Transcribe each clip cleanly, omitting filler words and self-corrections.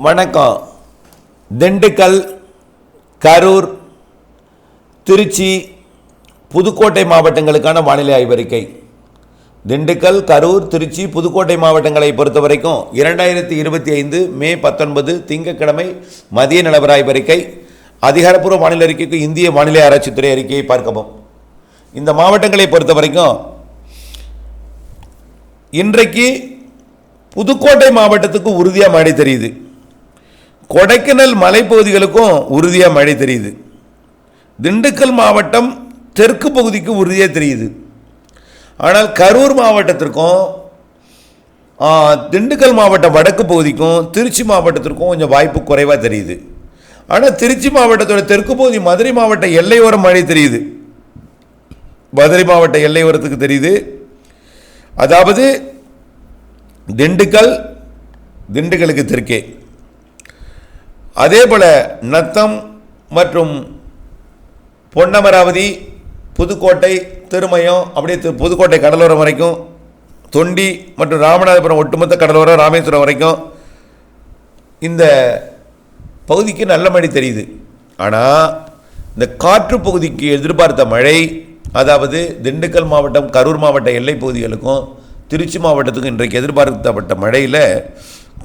வணக்கம். திண்டுக்கல், கரூர், திருச்சி, புதுக்கோட்டை மாவட்டங்களுக்கான வானிலை ஆய்வறிக்கை. திண்டுக்கல், கரூர், திருச்சி, புதுக்கோட்டை மாவட்டங்களை பொறுத்த வரைக்கும் 2025 மே 19 திங்கட்கிழமை மதிய நிலவர ஆய்வறிக்கை. அதிகாரப்பூர்வ வானிலை அறிக்கைக்கு இந்திய வானிலை ஆராய்ச்சித்துறை அறிக்கையை பார்க்கவும். இந்த மாவட்டங்களை பொறுத்த வரைக்கும் இன்றைக்கு புதுக்கோட்டை மாவட்டத்துக்கு உறுதியாக மழை தெரியுது. கொடைக்கானல் மலைப்பகுதிகளுக்கும் உறுதியாக மழை தெரியுது. திண்டுக்கல் மாவட்டம் தெற்கு பகுதிக்கு உறுதியாக தெரியுது. ஆனால் கரூர் மாவட்டத்திற்கும் திண்டுக்கல் மாவட்டம் வடக்கு பகுதிக்கும் திருச்சி மாவட்டத்திற்கும் கொஞ்சம் வாய்ப்பு குறைவாக தெரியுது. ஆனால் திருச்சி மாவட்டத்தோட தெற்கு பகுதி மதுரை மாவட்ட எல்லையோரம் மழை தெரியுது. மதுரை மாவட்ட எல்லையோரத்துக்கு தெரியுது. அதாவது திண்டுக்கலுக்கு தெற்கே. அதே போல் நத்தம் மற்றும் பொன்னமராவதி, புதுக்கோட்டை, திருமயம், அப்படியே புதுக்கோட்டை கடலோரம் வரைக்கும், தொண்டி மற்றும் ராமநாதபுரம் ஒட்டுமொத்த கடலோரம், ராமேஸ்வரம் வரைக்கும் இந்த பகுதிக்கு நல்ல மழை தெரியுது. ஆனால் இந்த காற்று பகுதிக்கு எதிர்பார்த்த மழை, அதாவது திண்டுக்கல் மாவட்டம், கரூர் மாவட்ட எல்லை பகுதிகளுக்கும் திருச்சி மாவட்டத்துக்கும் இன்றைக்கு எதிர்பார்க்கப்பட்ட மழையில்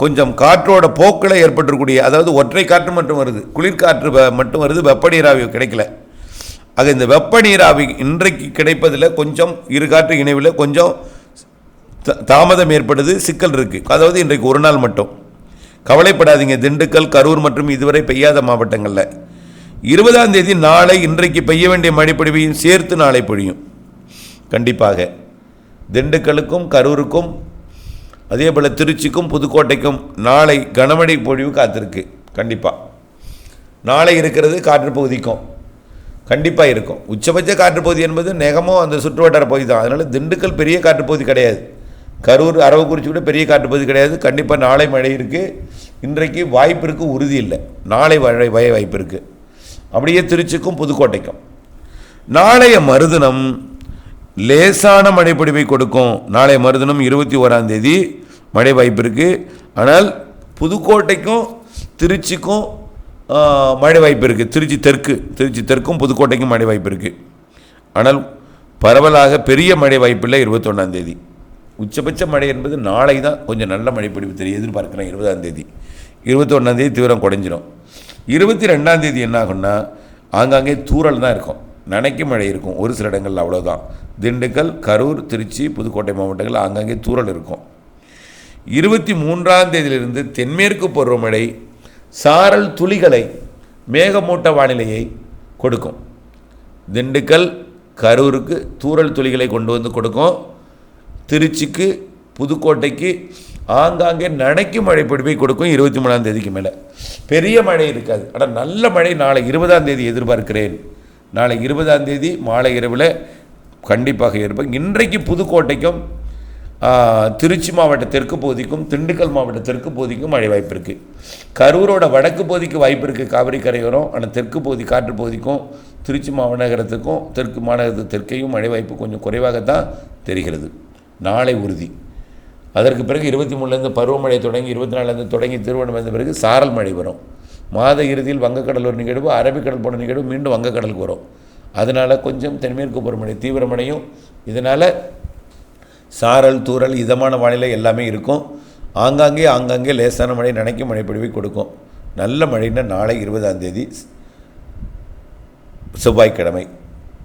கொஞ்சம் காற்றோட போக்கில் ஏற்பட்டிருக்கூடிய, அதாவது ஒற்றை காற்று மட்டும் வருது, குளிர்காற்று மட்டும் வருது, வெப்ப நீராவி கிடைக்கல. ஆக இந்த வெப்ப நீராவி இன்றைக்கு கிடைப்பதில் கொஞ்சம் இரு காற்று இணைவில் கொஞ்சம் தாமதம் ஏற்படுது, சிக்கல் இருக்குது. அதாவது இன்றைக்கு ஒரு நாள் மட்டும் கவலைப்படாதீங்க. திண்டுக்கல், கரூர் மற்றும் இதுவரை பெய்யாத மாவட்டங்களில் 20ஆம் தேதி நாளை இன்றைக்கு பெய்ய வேண்டிய மழைப்பொழிவையும் சேர்த்து நாளை பொழியும். கண்டிப்பாக திண்டுக்கலுக்கும் கரூருக்கும் அதே போல் திருச்சிக்கும் புதுக்கோட்டைக்கும் நாளை கனமழை பொழிவு காத்திருக்கு. கண்டிப்பாக நாளை இருக்கிறது காற்று பகுதிக்கும் கண்டிப்பாக இருக்கும். உச்சபட்ச காற்றுப்பகுதி என்பது நெகமோ அந்த சுற்றுவட்டார பகுதி தான். அதனால் திண்டுக்கல் பெரிய காற்றுப்பகுதி கிடையாது. கரூர், அரவக்குறிச்சி கூட பெரிய காற்றுப்பகுதி கிடையாது. கண்டிப்பாக நாளை மழை இருக்குது. இன்றைக்கு வாய்ப்பு இருக்குது, உறுதி இல்லை. நாளை மழை வாய்ப்பு இருக்குது. அப்படியே திருச்சிக்கும் புதுக்கோட்டைக்கும் நாளைய மறுதினம் லேசான மழைப்பொழிவை கொடுக்கும். நாளை மறுதினம் 21ஆம் தேதி மழை வாய்ப்பு இருக்குது. ஆனால் புதுக்கோட்டைக்கும் திருச்சிக்கும் மழை வாய்ப்பு இருக்குது. திருச்சி தெற்கும் புதுக்கோட்டைக்கும் மழை வாய்ப்பு இருக்குது. ஆனால் பரவலாக பெரிய மழை வாய்ப்பில்லை. 21ஆம் தேதி உச்சபட்ச மழை என்பது நாளை தான் கொஞ்சம் நல்ல மழைப்பொழிவு தெரியும் எதிர்பார்க்கலாம். 20ஆம் தேதி 21ஆம் தேதி தீவிரம் குறைஞ்சிடும். 22ஆம் தேதி என்ன ஆகும்னா ஆங்காங்கே தூறல் தான் இருக்கும், நனைக்கும் மழை இருக்கும் ஒரு சில இடங்களில், அவ்வளோதான். திண்டுக்கல், கரூர், திருச்சி, புதுக்கோட்டை மாவட்டங்கள் ஆங்காங்கே தூறல் இருக்கும். 23ஆம் தேதியிலிருந்து தென்மேற்கு பருவமழை சாரல் துளிகளை, மேகமூட்ட வானிலையை கொடுக்கும். திண்டுக்கல், கரூருக்கு தூறல் துளிகளை கொண்டு வந்து கொடுக்கும். திருச்சிக்கு, புதுக்கோட்டைக்கு ஆங்காங்கே நனைக்கும் மழை பொழிவை கொடுக்கும். 23ஆம் தேதிக்கு மேலே பெரிய மழை இருக்காது. ஆனால் நல்ல மழை நாளை 20ஆம் தேதி எதிர்பார்க்கிறேன். நாளை 20ஆம் தேதி மாலை இரவில் கண்டிப்பாக இருப்பேன். இன்றைக்கு புதுக்கோட்டைக்கும் திருச்சி மாவட்ட தெற்கு பகுதிக்கும் திண்டுக்கல் மாவட்ட தெற்கு பகுதிக்கும் மழை வாய்ப்பு இருக்குது. கரூரோட வடக்கு பகுதிக்கு வாய்ப்பு இருக்குது, காவிரி கரையோரம். ஆனால் தெற்கு பகுதி காற்று பகுதிக்கும் திருச்சி மாநகரத்துக்கும் தெற்கு மாநகரத்துக்கு தெற்கையும் மழை வாய்ப்பு கொஞ்சம் குறைவாகத்தான் தெரிகிறது. நாளை உறுதி. அதற்கு பிறகு 23லேருந்து பருவமழை தொடங்கி 24லேருந்து தொடங்கி திருவண்ணம் வந்த பிறகு சாரல் மழை வரும். மாத இறுதியில் வங்கக்கடல் ஒரு நிகழ்வு, அரபிக்கடல் போன நிகழ்வு மீண்டும் வங்கக்கடலுக்கு வரும். அதனால் கொஞ்சம் தென்மேற்கு பருவமழை தீவிரமடையும். இதனால் சாரல், தூறல், இதமான வானிலை எல்லாமே இருக்கும். ஆங்காங்கே லேசான மழை, நனைக்கும் மழைப்பொழிவை கொடுக்கும். நல்ல மழைன்னா நாளை 20ஆம் தேதி செவ்வாய்க்கிழமை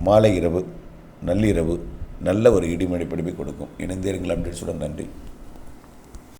மாலை இரவு, நள்ளிரவு நல்ல ஒரு இடிமழை பொழிவை கொடுக்கும். இணைந்தீர்கள் அப்டேட்ஸுடன். நன்றி.